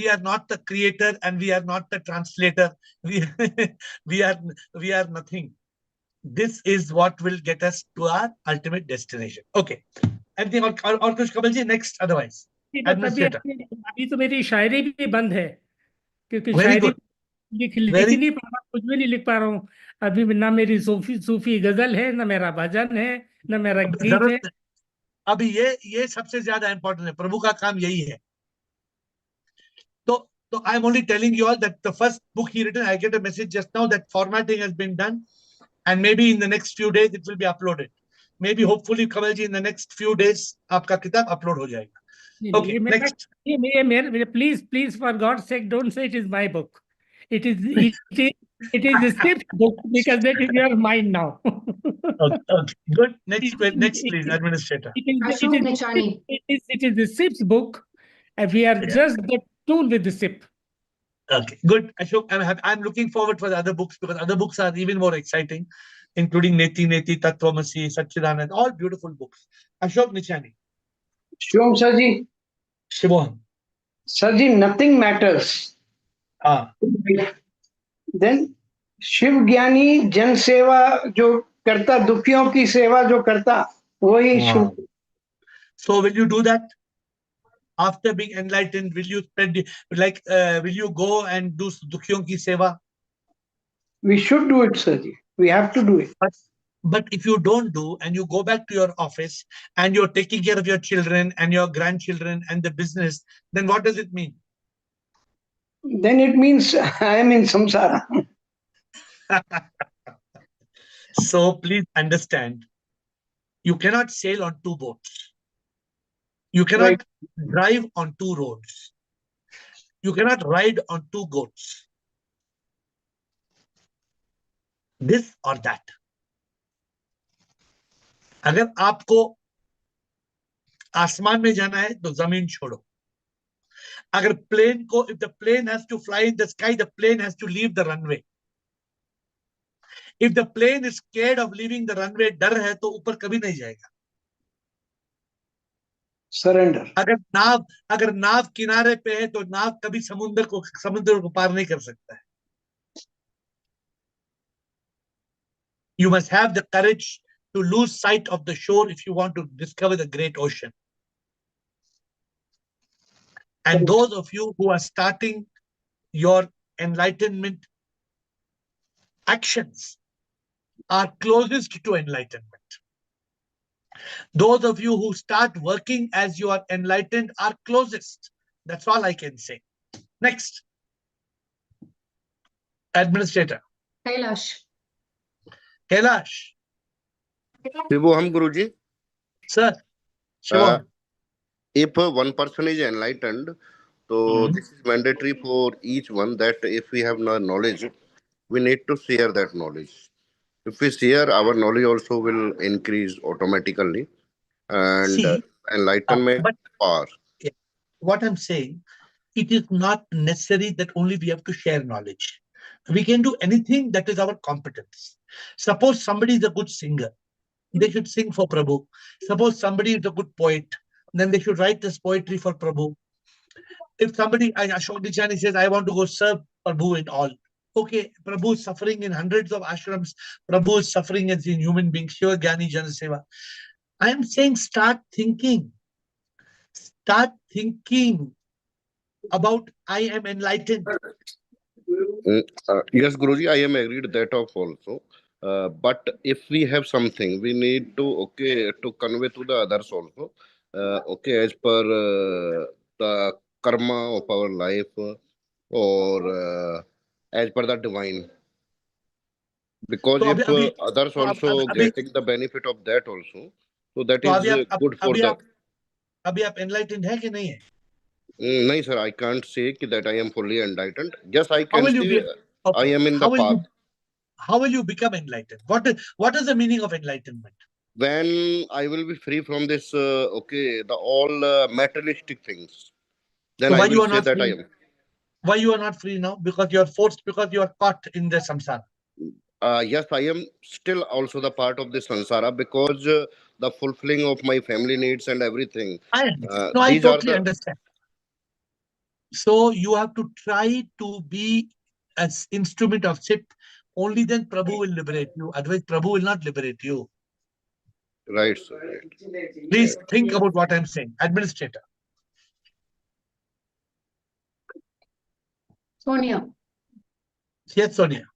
are not the creator, and we are not the translator. We we are we are nothing. This is what will get us to our ultimate destination. Okay. Anything or कुछ कमल जी next otherwise बस administrator. अभी तो मेरी शायरी भी बंद है क्योंकि Very शायरी good. लिख Very नहीं पा रहा, कुछ भी नहीं लिख पा रहा हूँ अभी। ना मेरी सूफी गजल है, ना मेरा भजन है, ना मेरा गीत है। जरूरत अभी ये सबसे ज्यादा इंपॉर्टेंट है. प्रभु का काम यही है. So I'm only telling you all that the first book he written, I get a message just now that formatting has been done, and maybe in the next few days it will be uploaded. Maybe hopefully Kamal ji in the next few days आपका किताब upload हो जाएगा. Okay, next. Please, for God's sake, don't say it is my book. It is the sixth book because that is your mind now. Okay, good. Next please, administrator. It is the sixth book, and we are just the tool with the SIP. Okay, good. Ashok, I'm looking forward for the other books because other books are even more exciting, including Neti Neti, Tattvamasi, Satchidanand, all beautiful books. Ashok Nichani. Shivam Sarji. Shivam. Sarji, nothing matters. Then Shiv ज्ञानी जन सेवा जो करता, दुखियों की सेवा जो करता, वही Shiv. So will you do that? After being enlightened, will you spread will you go and do dukhiyon ki seva? We should do it, Sarji. We have to do it. But if you don't do and you go back to your office and you're taking care of your children and your grandchildren and the business, then what does it mean? Then it means I am in samsara. So please understand, you cannot sail on two boats. You cannot drive on two roads. You cannot ride on two goats. This or that. अगर आपको आसमान में जाना है तो जमीन छोड़ो. अगर प्लेन को, if the plane has to fly in the sky, the plane has to leave the runway. If the plane is scared of leaving the runway, डर है तो ऊपर कभी नहीं जाएगा. Surrender. अगर नाव किनारे पे है तो नाव कभी समुद्र को पार नहीं कर सकता है. You must have the courage to lose sight of the shore if you want to discover the great ocean. And those of you who are starting your enlightenment actions are closest to enlightenment. Those of you who start working as you are enlightened are closest. That's all I can say. Next. Administrator. Kailash. Kailash. Shivoham Guruji. Sir. Shivoham. If one person is enlightened, so this is mandatory for each one that if we have no knowledge, we need to share that knowledge. If we share, our knowledge also will increase automatically. And enlightenment power. What I'm saying, it is not necessary that only we have to share knowledge. We can do anything that is our competence. Suppose somebody is a good singer, they should sing for Prabhu. Suppose somebody is a good poet, then they should write this poetry for Prabhu. If somebody, Ashok Dichani says, I want to go serve Prabhu and all. Okay, Prabhu is suffering in hundreds of ashrams. Prabhu is suffering as a human being. Shiva Gyani Janaseva. I am saying start thinking. Start thinking about I am enlightened. Yes, Guruji, I am agreed that of also. But if we have something, we need to to convey to the others also. As per the karma of our life, or as per the divine. Because तो if अभी others तो also अभी getting the benefit of that also, so that तो is good for the. अभी आप enlightened है कि नहीं है? No, sir, I can't say that I am fully enlightened. Yes, I How can will you say be? I Okay. am in the path. How will you become enlightened? What is the meaning of enlightenment? When I will be free from this, the all materialistic things, then So I why will you are say not that I free? am. Why you are not free now? Because you are forced. Because you are caught in the samsara. Yes, I am still also the part of the sansara because the fulfilling of my family needs and everything. I understand. No, I These are totally the understand. So you have to try to be as instrument of SIP. Only then Prabhu will liberate you. Otherwise, Prabhu will not liberate you. right, sir. Right. Please think about what I'm saying. Administrator. Sonia. Yes, Sonia.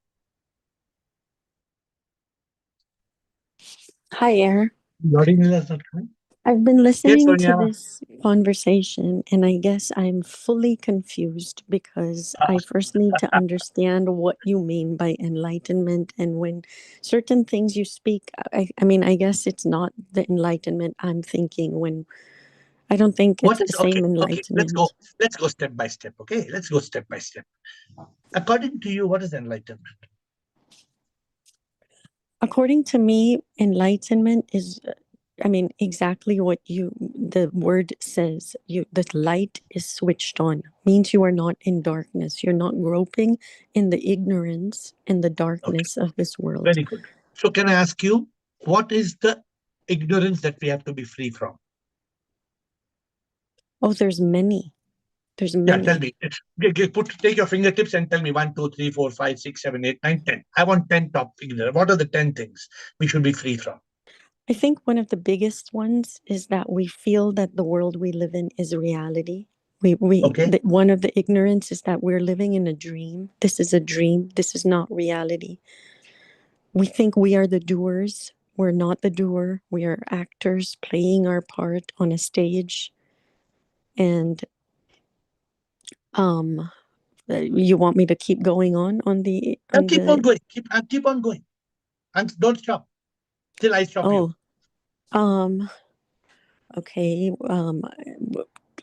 Hi, AiR. Is not coming. I've been listening to Sonia. this conversation, and I guess I'm fully confused because I first need to understand what you mean by enlightenment. And when certain things you speak, I mean, I guess it's not the enlightenment I'm thinking when I don't think it's the same enlightenment. Okay, let's go step by step. Okay, let's go step by step. According to you, what is enlightenment? According to me, enlightenment is, I mean, exactly what the word says. The light is switched on, means you are not in darkness. You're not groping in the ignorance and the darkness of this world. Very good. So can I ask you, what is the ignorance that we have to be free from? Oh, there's many. There's many. Yeah, tell me. Take your fingertips and tell me 1, 2, 3, 4, 5, 6, 7, 8, 9, 10. I want 10 top ignorance. What are the 10 things we should be free from? I think one of the biggest ones is that we feel that the world we live in is reality. One of the ignorance is that we're living in a dream. This is a dream. This is not reality. We think we are the doers. We're not the doer. We are actors playing our part on a stage. And you want me to keep going on the? Keep on going. Keep on going, and don't stop till I stop you. Okay.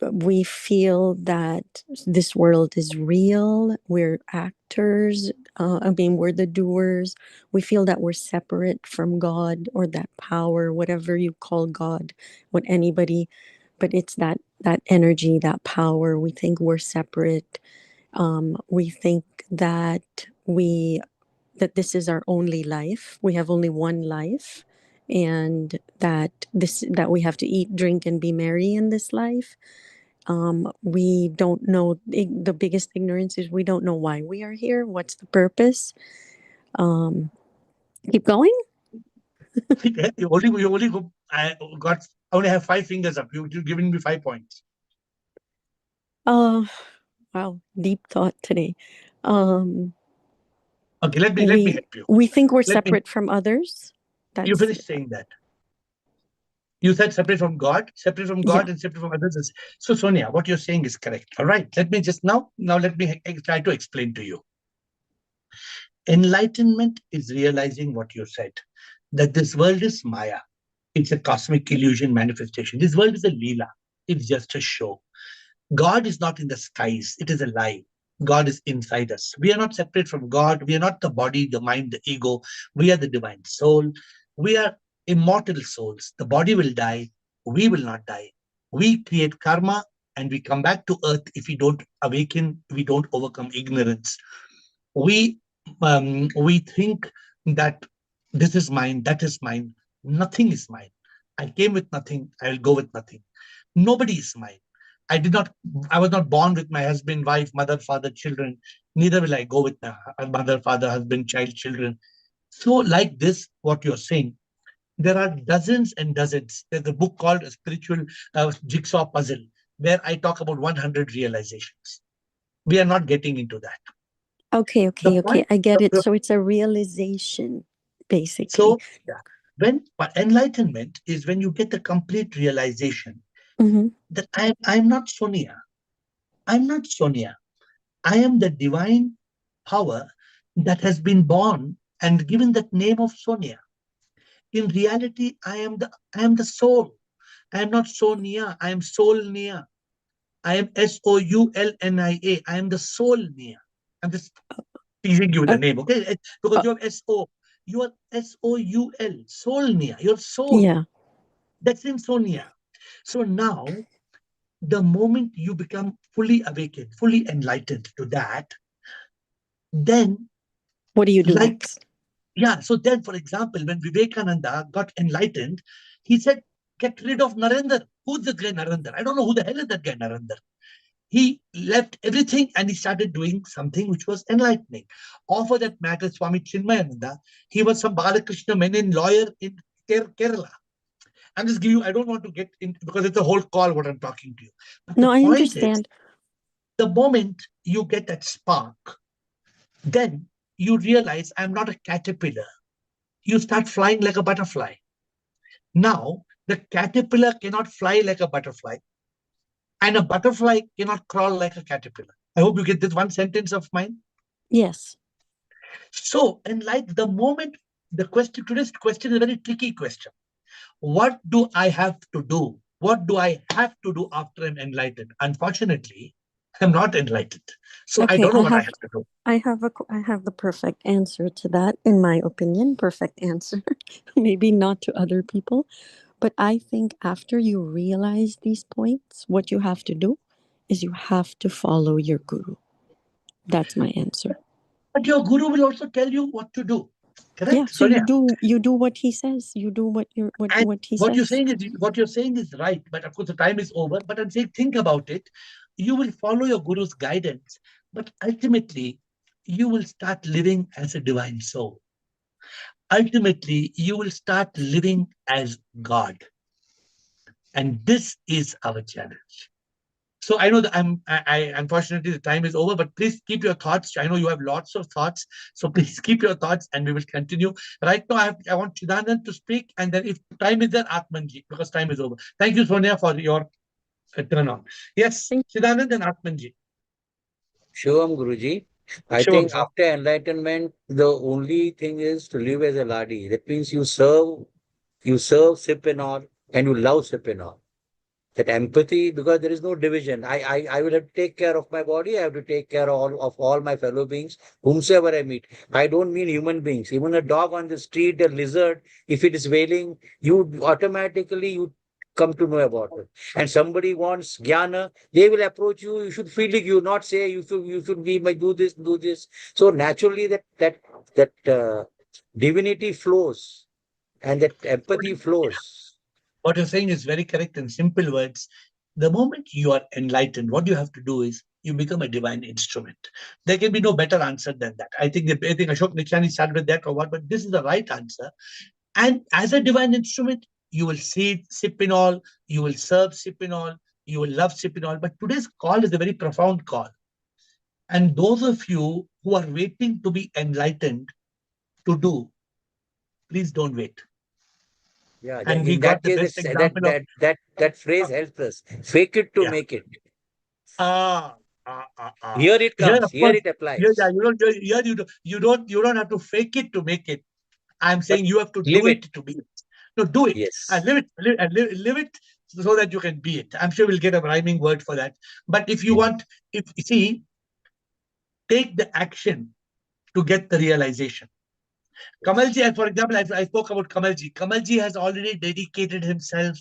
We feel that this world is real. We're actors. I mean, we're the doers. We feel that we're separate from God or that power, whatever you call God, what anybody, but it's that energy, that power. We think we're separate. We think that this is our only life. We have only one life, and that we have to eat, drink, and be merry in this life. We don't know. The biggest ignorance is we don't know why we are here. What's the purpose? Keep going. You only go. I only have 5 fingers up. You're giving me 5 points. Wow, deep thought today. Okay, let me help you. We think we're separate from others. You finished saying that. You said separate from God, and separate from others. So Sonia, what you're saying is correct. All right. Let me just now let me try to explain to you. Enlightenment is realizing what you said, that this world is Maya. It's a cosmic illusion manifestation. This world is a Leela. It's just a show. God is not in the skies. It is a lie. God is inside us. We are not separate from God. We are not the body, the mind, the ego. We are the divine soul. We are immortal souls. The body will die. We will not die. We create karma and we come back to earth if we don't awaken, we don't overcome ignorance. We think that this is mine, that is mine. Nothing is mine. I came with nothing. I will go with nothing. Nobody is mine. I was not born with my husband, wife, mother, father, children. Neither will I go with my mother, father, husband, child, children. So like this, what you're saying, there are dozens and dozens. There's a book called A Spiritual Jigsaw Puzzle, where I talk about 100 realizations. We are not getting into that. Okay. I get it. So it's a realization basically. So when enlightenment is when you get the complete realization that I'm not Sonia. I'm not Sonia. I am the divine power that has been born and given that name of Sonia. In reality, I am the soul. I am not Sonia. I am Soulnia. I am Soulnia. I am the Soulnia. I'm just teasing you with the name, okay? Because you have S-O. You are S-O-U-L, Soulnia, your soul. Yeah. That's in Sonia. So now, the moment you become fully awakened, fully enlightened to that, then what do you do like next? yeah, so then, for example, when Vivekananda got enlightened, he said, get rid of Narendra. Who's the guy Narendra? I don't know who the hell is that guy Narendra. He left everything and he started doing something which was enlightening. Or for that matter, Swami Chinmayananda, he was some Balakrishna Menon lawyer in Kerala. I'm just giving you, I don't want to get in because it's a whole call what I'm talking to you. But No, the I point understand. is, the moment you get that spark, then you realize I'm not a caterpillar. You start flying like a butterfly. Now, the caterpillar cannot fly like a butterfly, and a butterfly cannot crawl like a caterpillar. I hope you get this one sentence of mine. Yes. So, and like the moment, the question, today's question is a very tricky question. What do I have to do? What do I have to do after I'm enlightened? Unfortunately, I'm not enlightened. So I Okay, don't know what I have to do. I have the perfect answer to that, in my opinion. Perfect answer. Maybe not to other people, but I think after you realize these points, what you have to do is you have to follow your guru. That's my answer. But your guru will also tell you what to do. Correct? Yeah, so Sonia? you do what he says. You do what he What you're says. saying is right, but of course the time is over. But I'm saying, think about it. You will follow your guru's guidance, but ultimately you will start living as a divine soul. Ultimately, you will start living as God, and this is our challenge. So I know that I unfortunately the time is over, but please keep your thoughts. I know you have lots of thoughts, so please keep your thoughts, and we will continue. Right now, I want Chidanand to speak, and then if time is there, Atmanji, because time is over. Thank you, Sonia, for your turn on. Yes, Chidanand and Atmanji. Shivam Guruji, I Shivam, think sir. after enlightenment, the only thing is to live as a ladi. That means you serve, sip and all, and you love sip and all. That empathy, because there is no division. I will have to take care of my body. I have to take care of all my fellow beings, whomsoever I meet. I don't mean human beings. Even a dog on the street, a lizard, if it is wailing, you automatically you come to know about it. And somebody wants jnana, they will approach you. You should feel it. You not say you should be my do this, do this. So naturally that divinity flows and that empathy flows. What you're saying is very correct in simple words. The moment you are enlightened, what you have to do is you become a divine instrument. There can be no better answer than that. I think Ashok Nichani started with that or what, but this is the right answer. And as a divine instrument, you will see sip in all, you will serve sip in all, you will love sip in all. But today's call is a very profound call. And those of you who are waiting to be enlightened to do, please don't wait. Yeah, And we in got that the case, best it's that example of that that that phrase helps us. Fake it to yeah. make it. Ah, ah, ah, ah. Here it Here, comes. of Here course, it here, yeah, applies. you don't have to fake it to make it. I'm But saying you have to do live it it. to be it. No, do it and Yes. live it so that you can be it. I'm sure we'll get a rhyming word for that. But if you Yeah. want, if you see, take the action to get the realization. Kamalji, for example, I spoke about Kamalji. Kamalji has already dedicated himself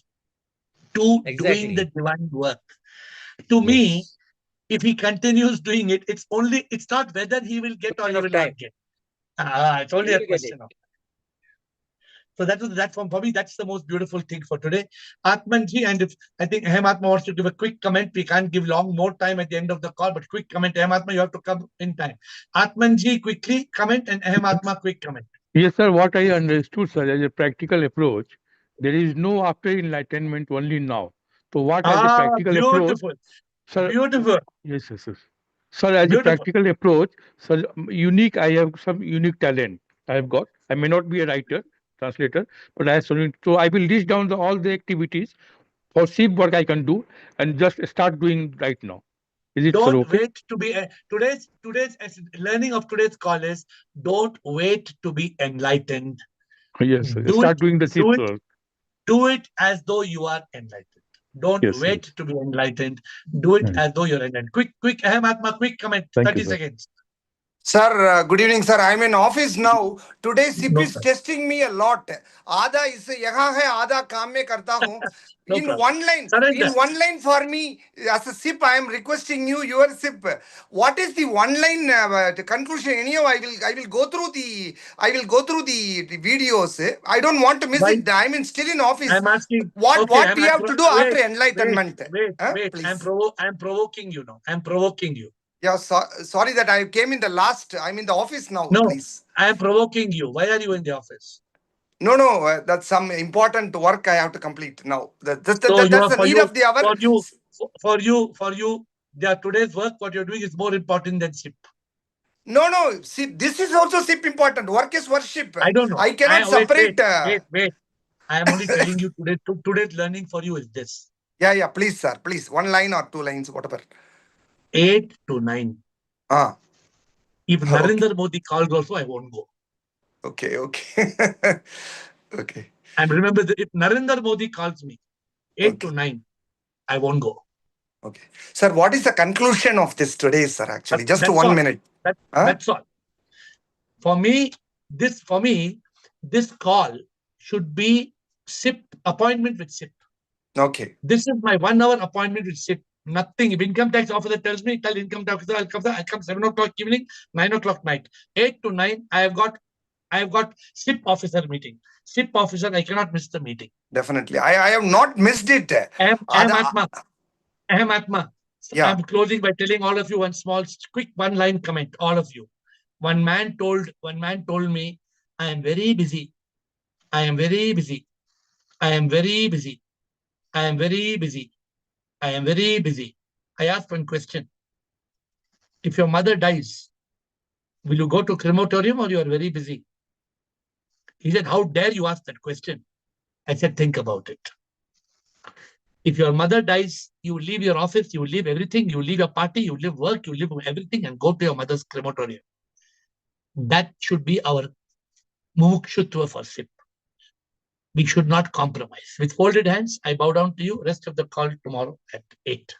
to doing the Exactly. divine work. To me, Yes. if he continues doing it, it's not whether he will get or Question he of will time. not get. It's He only a will get it. question of. So that for me, that's the most beautiful thing for today. Atmanji, and if I think Atma wants to give a quick comment, we can't give more time at the end of the call, but quick comment. Atma, you have to come in time. Atmanji, quickly comment, and Atma, quick comment. Yes, sir. What I understood, sir, as a practical approach, there is no after enlightenment, only now. So, what as a practical approach, Beautiful. sir? Beautiful. Yes, yes, yes. Sir, as a Beautiful. practical approach, sir, unique. I have some unique talent. I have got. I may not be a writer, translator, but I have so I will list down all the activities for SIP work I can do and just start doing right now. Is it, sir, Don't okay? wait to be today's learning of today's call is don't wait to be enlightened. Yes, sir. Do Start it, doing the SIP do it, work. do it as though you are enlightened. Don't Yes, sir. wait to be enlightened. Do it as though you're enlightened. Quick, Atma, quick comment. Thank you, 30 sir. seconds. Sir, good evening, sir. I'm in office now. Today SIP No is problem. testing me a lot. आधा इससे यहाँ है, आधा काम में करता हूँ. No In problem. one Surrender. line for me, as a SIP, I am requesting you, your SIP. What is the one line conclusion? Anyhow, I will go through the videos. I don't want to miss Why? it. I'm still in office. I'm asking. What Okay, we have to do after enlightenment? wait. Please. I'm provoking you now. I'm provoking you. Yeah, sorry that I came in the last. I'm in the office now. No, Please. I'm provoking you. Why are you in the office? No, that's some important work I have to complete now. So That's the need of the hour. For you, today's work, what you're doing is more important than SIP. No. See, this is also SIP important. Work is worship. I don't know. I cannot separate. Wait. I am only telling you today's learning for you is this. Yeah, please, sir. Please, one line or two lines, whatever. 8 to 9. If Narendra Modi calls also, I won't go. Okay. Okay. And remember, if Narendra Modi calls me, 8 to 9, I won't go. Okay. Sir, what is the conclusion of this today, sir, actually? Just 1 minute. That's all. For me, this call should be SIP, appointment with SIP. Okay. This is my 1 hour appointment with SIP. Nothing. If income tax officer tells me, tell income tax officer, I'll come 7 o'clock evening, 9 o'clock night. 8 to 9, I have got SIP officer meeting. SIP officer, I cannot miss the meeting. Definitely. I have not missed it. Atma. Yeah. I'm closing by telling all of you one small, quick one-line comment, all of you. One man told me, I am very busy. I am very busy. I am very busy. I am very busy. I am very busy. I asked one question. If your mother dies, will you go to crematorium or you are very busy? He said, how dare you ask that question? I said, think about it. If your mother dies, you will leave your office, you will leave everything, you will leave your party, you will leave work, you will leave everything and go to your mother's crematorium. That should be our mumukshutva for SIP. We should not compromise. With folded hands, I bow down to you. Rest of the call tomorrow at 8.